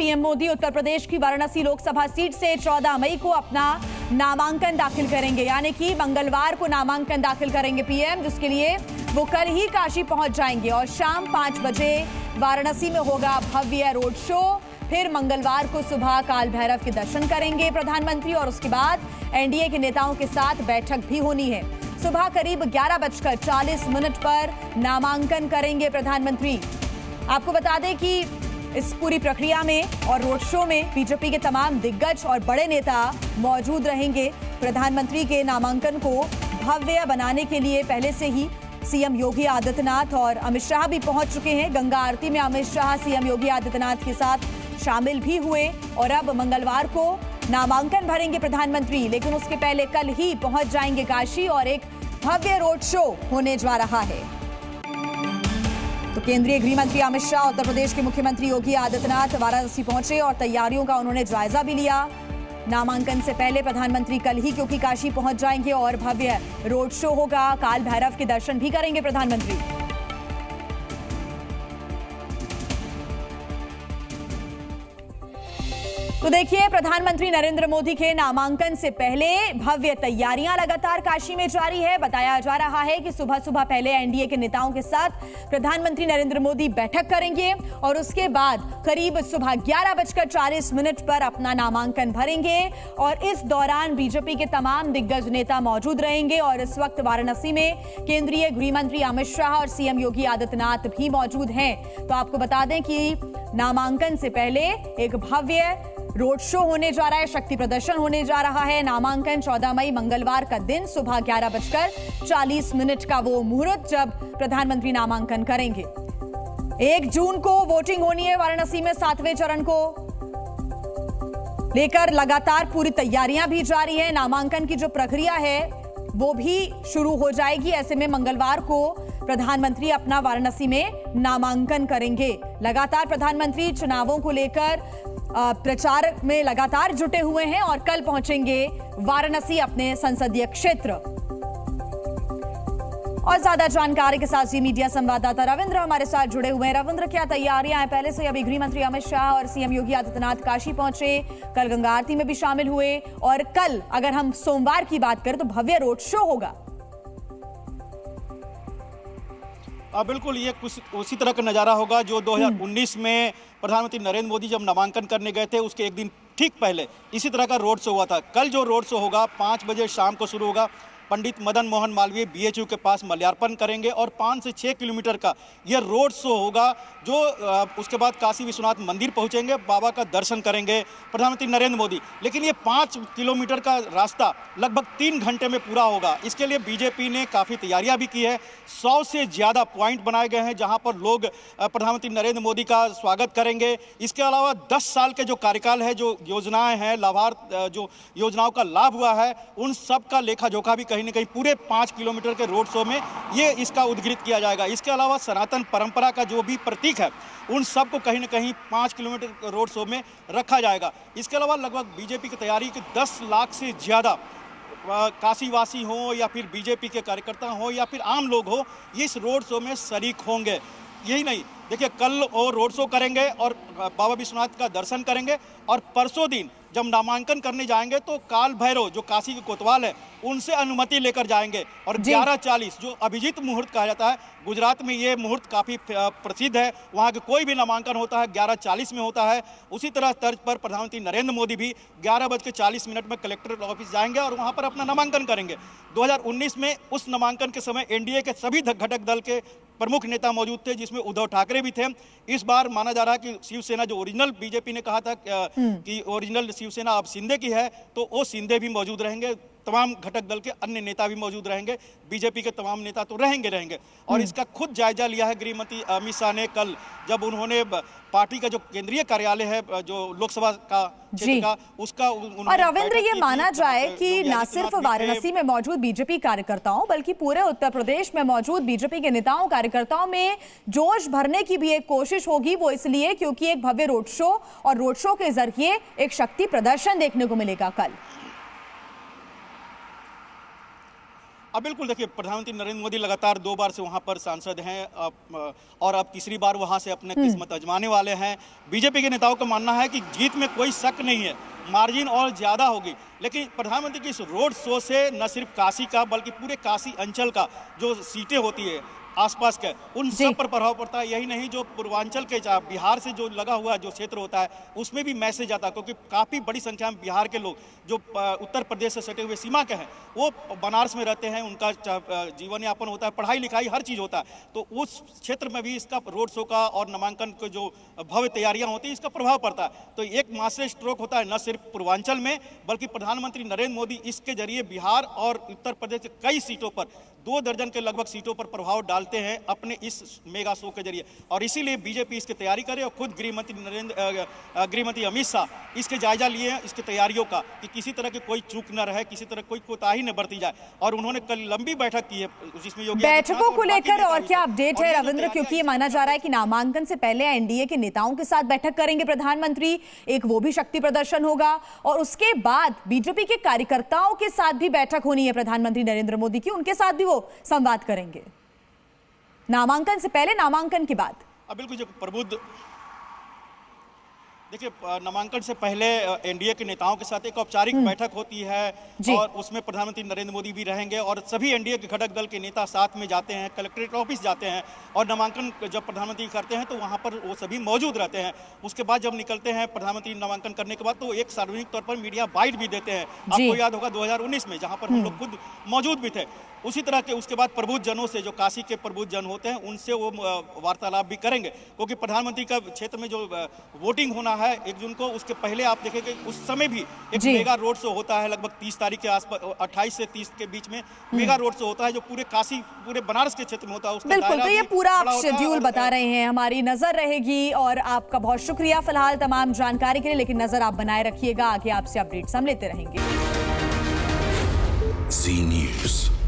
PM Modi Uttar Pradesh की Varanasi Lok Sabha seat से 14 मई को अपना नामांकन दाखिल करेंगे, यानी कि मंगलवार को नामांकन दाखिल करेंगे पीएम, जिसके लिए वो कल ही काशी पहुंच जाएंगे और शाम 5 बजे वाराणसी में होगा भव्य रोड शो। फिर मंगलवार को सुबह काल भैरव के दर्शन करेंगे प्रधानमंत्री और उसके बाद एनडीए के नेताओं के साथ बैठक भी होनी है। सुबह करीब 11:40 पर नामांकन करेंगे प्रधानमंत्री। आपको बता दें कि इस पूरी प्रक्रिया में और रोड शो में बीजेपी के तमाम दिग्गज और बड़े नेता मौजूद रहेंगे। प्रधानमंत्री के नामांकन को भव्य बनाने के लिए पहले से ही सीएम योगी आदित्यनाथ और अमित शाह भी पहुंच चुके हैं। गंगा आरती में अमित शाह सीएम योगी आदित्यनाथ के साथ शामिल भी हुए और अब मंगलवार को नामांकन भरेंगे प्रधानमंत्री, लेकिन उसके पहले कल ही पहुंच जाएंगे काशी और एक भव्य रोड शो होने जा रहा है। तो केंद्रीय गृह मंत्री अमित शाह, उत्तर प्रदेश के मुख्यमंत्री योगी आदित्यनाथ वाराणसी पहुंचे और तैयारियों का उन्होंने जायजा भी लिया। नामांकन से पहले प्रधानमंत्री कल ही क्योंकि काशी पहुंच जाएंगे और भव्य रोड शो होगा, काल भैरव के दर्शन भी करेंगे प्रधानमंत्री। तो देखिए, प्रधानमंत्री नरेंद्र मोदी के नामांकन से पहले भव्य तैयारियां लगातार काशी में जारी है। बताया जा रहा है कि सुबह सुबह पहले एनडीए के नेताओं के साथ प्रधानमंत्री नरेंद्र मोदी बैठक करेंगे और उसके बाद करीब सुबह 11:40 पर अपना नामांकन भरेंगे और इस दौरान बीजेपी के तमाम दिग्गज नेता मौजूद रहेंगे और इस वक्त वाराणसी में केंद्रीय गृह मंत्री अमित शाह और सीएम योगी आदित्यनाथ भी मौजूद हैं। तो आपको बता दें कि नामांकन से पहले एक भव्य रोड शो होने जा रहा है, शक्ति प्रदर्शन होने जा रहा है। नामांकन 14 मई मंगलवार का दिन सुबह 11:40 का वो मुहूर्त जब प्रधानमंत्री नामांकन करेंगे। 1 जून को वोटिंग होनी है वाराणसी में 7वें चरण को लेकर लगातार पूरी तैयारियां भी जारी है। नामांकन की जो प्रक्रिया है वो भी शुरू हो जाएगी। ऐसे में मंगलवार को प्रधानमंत्री अपना वाराणसी में नामांकन करेंगे। लगातार प्रधानमंत्री चुनावों को लेकर प्रचार में लगातार जुटे हुए हैं और कल पहुंचेंगे वाराणसी अपने संसदीय क्षेत्र। और ज्यादा जानकारी के साथ मीडिया संवाददाता रविंद्र हमारे साथ जुड़े हुए हैं। रविंद्र, क्या तैयारियां हैं? पहले से अभी गृह मंत्री अमित शाह और सीएम योगी आदित्यनाथ काशी पहुंचे, कल गंगा आरती में भी शामिल हुए और कल अगर हम सोमवार की बात करें तो भव्य रोड शो होगा। बिल्कुल, ये कुछ उसी तरह का नज़ारा होगा जो 2019 में प्रधानमंत्री नरेंद्र मोदी जब नामांकन करने गए थे उसके एक दिन ठीक पहले इसी तरह का रोड शो हुआ था। कल जो रोड शो होगा 5 बजे शाम को शुरू होगा। पंडित मदन मोहन मालवीय बीएचयू के पास माल्यार्पण करेंगे और 5 से 6 किलोमीटर का यह रोड शो होगा, जो उसके बाद काशी विश्वनाथ मंदिर पहुंचेंगे, बाबा का दर्शन करेंगे प्रधानमंत्री नरेंद्र मोदी। लेकिन ये 5 किलोमीटर का रास्ता लगभग 3 घंटे में पूरा होगा। इसके लिए बीजेपी ने काफ़ी तैयारियां भी की है। 100 से ज़्यादा पॉइंट बनाए गए हैं जहां पर लोग प्रधानमंत्री नरेंद्र मोदी का स्वागत करेंगे। इसके अलावा 10 साल के जो कार्यकाल है, जो योजनाएँ हैं, लाभार्थ जो योजनाओं का लाभ हुआ है, उन सब का लेखा जोखा भी कहीं न कहीं पूरे 5 किलोमीटर के रोड शो में ये इसका उद्घाटित किया जाएगा। इसके अलावा सनातन परंपरा का जो भी प्रतीक है उन सब को कहीं न कहीं 5 किलोमीटर रोड शो में रखा जाएगा। इसके अलावा लगभग बीजेपी की तैयारी कि 10 लाख से ज़्यादा काशीवासी हों या फिर बीजेपी के कार्यकर्ता हों या फिर आम लोग हों, ये इस रोड शो में शरीक होंगे। यही नहीं, देखिए, कल वो रोड शो करेंगे और बाबा विश्वनाथ का दर्शन करेंगे और परसों दिन जब नामांकन करने जाएंगे तो काल भैरव जो काशी के कोतवाल है उनसे अनुमति लेकर जाएंगे और 11:40 जो अभिजीत मुहूर्त कहा जाता है, गुजरात में ये मुहूर्त काफ़ी प्रसिद्ध है। वहाँ के कोई भी नामांकन होता है 11:40 में होता है। उसी तरह तर्ज पर प्रधानमंत्री नरेंद्र मोदी भी 11:40 में कलेक्टर ऑफिस जाएंगे और वहाँ पर अपना नामांकन करेंगे। 2019 में उस नामांकन के समय एनडीए के सभी घटक दल के प्रमुख नेता मौजूद थे, जिसमें उद्धव ठाकरे भी थे। इस बार माना जा रहा है कि शिवसेना जो ओरिजिनल बीजेपी ने कहा था कि ओरिजिनल शिवसेना अब शिंदे की है, तो वो शिंदे भी मौजूद रहेंगे। तमाम घटक दल के अन्य नेता भी मौजूद रहेंगे। बीजेपी के तमाम नेता तो रहेंगे। और इसका खुद जायजा लिया है गृह मंत्री अमित शाह ने कल, जब उन्होंने पार्टी का जो केंद्रीय कार्यालय है जो लोकसभा का क्षेत्र का उसका और रविंद्र, ये माना जाए कि न सिर्फ वाराणसी में मौजूद बीजेपी कार्यकर्ताओं बल्कि पूरे उत्तर प्रदेश में मौजूद बीजेपी के नेताओं कार्यकर्ताओं में जोश भरने की भी एक कोशिश होगी। वो इसलिए क्योंकि एक भव्य रोड शो और रोड शो के जरिए एक शक्ति प्रदर्शन देखने को मिलेगा कल। अब बिल्कुल देखिए, प्रधानमंत्री नरेंद्र मोदी लगातार 2 बार से वहां पर सांसद हैं, और अब तीसरी बार वहां से अपने किस्मत आजमाने वाले हैं। बीजेपी के नेताओं का मानना है कि जीत में कोई शक नहीं है, मार्जिन और ज़्यादा होगी, लेकिन प्रधानमंत्री की इस रोड शो से न सिर्फ काशी का बल्कि पूरे काशी अंचल का जो सीटें होती है आसपास के, उन सब पर प्रभाव पड़ता है। यही नहीं, जो पूर्वांचल के बिहार से जो लगा हुआ जो क्षेत्र होता है उसमें भी मैसेज आता है, क्योंकि काफ़ी बड़ी संख्या में बिहार के लोग जो उत्तर प्रदेश से सटे हुए सीमा के हैं वो बनारस में रहते हैं, उनका जीवन यापन होता है, पढ़ाई लिखाई हर चीज़ होता है, तो उस क्षेत्र में भी इसका रोड शो का और नामांकन के जो भव्य तैयारियाँ होती हैं इसका प्रभाव पड़ता है। तो एक मास्टर स्ट्रोक होता है न सिर्फ पूर्वांचल में, बल्कि प्रधानमंत्री नरेंद्र मोदी इसके जरिए बिहार और उत्तर प्रदेश के कई सीटों पर 2 दर्जन के लगभग सीटों पर प्रभाव डालते हैं अपने इस मेगा शो के जरिए, और इसीलिए बीजेपी इसकी तैयारी करे। और खुद गृहमंत्री अमित शाह इसके जायजा लिए हैं, इसकी तैयारियों का, कि किसी तरह की कोई चूक न रहे, किसी तरह कोई कोताही न बरती जाए। और उन्होंने कल लंबी बैठक की है जिसमें योगी बैठकों को लेकर और क्या अपडेट है रविंद्र, क्योंकि ये माना जा रहा है कि नामांकन से पहले एनडीए के नेताओं के साथ बैठक करेंगे प्रधानमंत्री, एक वो भी शक्ति प्रदर्शन होगा, और उसके बाद बीजेपी के कार्यकर्ताओं के साथ भी बैठक होनी है प्रधानमंत्री नरेंद्र मोदी की, उनके साथ भी वो संवाद करेंगे नामांकन से पहले, नामांकन के बाद। बिल्कुल, जो प्रबुद्ध देखिए, नामांकन से पहले एनडीए के नेताओं के साथ एक औपचारिक बैठक होती है, और उसमें प्रधानमंत्री नरेंद्र मोदी भी रहेंगे, और सभी एनडीए के घटक दल के नेता साथ में जाते हैं, कलेक्ट्रेट ऑफिस जाते हैं, और नामांकन जब प्रधानमंत्री करते हैं तो वहां पर वो सभी मौजूद रहते हैं। उसके बाद जब निकलते हैं प्रधानमंत्री नामांकन करने के बाद, तो एक सार्वजनिक तौर पर मीडिया बाइट भी देते हैं। आपको याद होगा 2019 में, जहां पर हम लोग खुद मौजूद भी थे। उसी तरह के उसके बाद प्रबुद्ध जनों से, जो काशी के प्रबुद्ध जन होते हैं, उनसे वो वार्तालाप भी करेंगे, क्योंकि प्रधानमंत्री का क्षेत्र में जो वोटिंग होना है 1 जून को, उसके पहले आप देखेंगे उस समय भी एक मेगा रोड शो होता है, लगभग 30 तारीख के आसपास, 28 से 30 के बीच में मेगा रोड शो होता है, जो पूरे काशी, पूरे बनारस के क्षेत्र में होता है। बिल्कुल, तो ये पूरा आप शेड्यूल बता रहे हैं, हमारी नजर रहेगी, और आपका बहुत शुक्रिया फिलहाल तमाम जानकारी के लिए, लेकिन नजर आप बनाए रखिएगा, आगे आपसे अपडेट्स हम लेते रहेंगे। जी न्यूज़।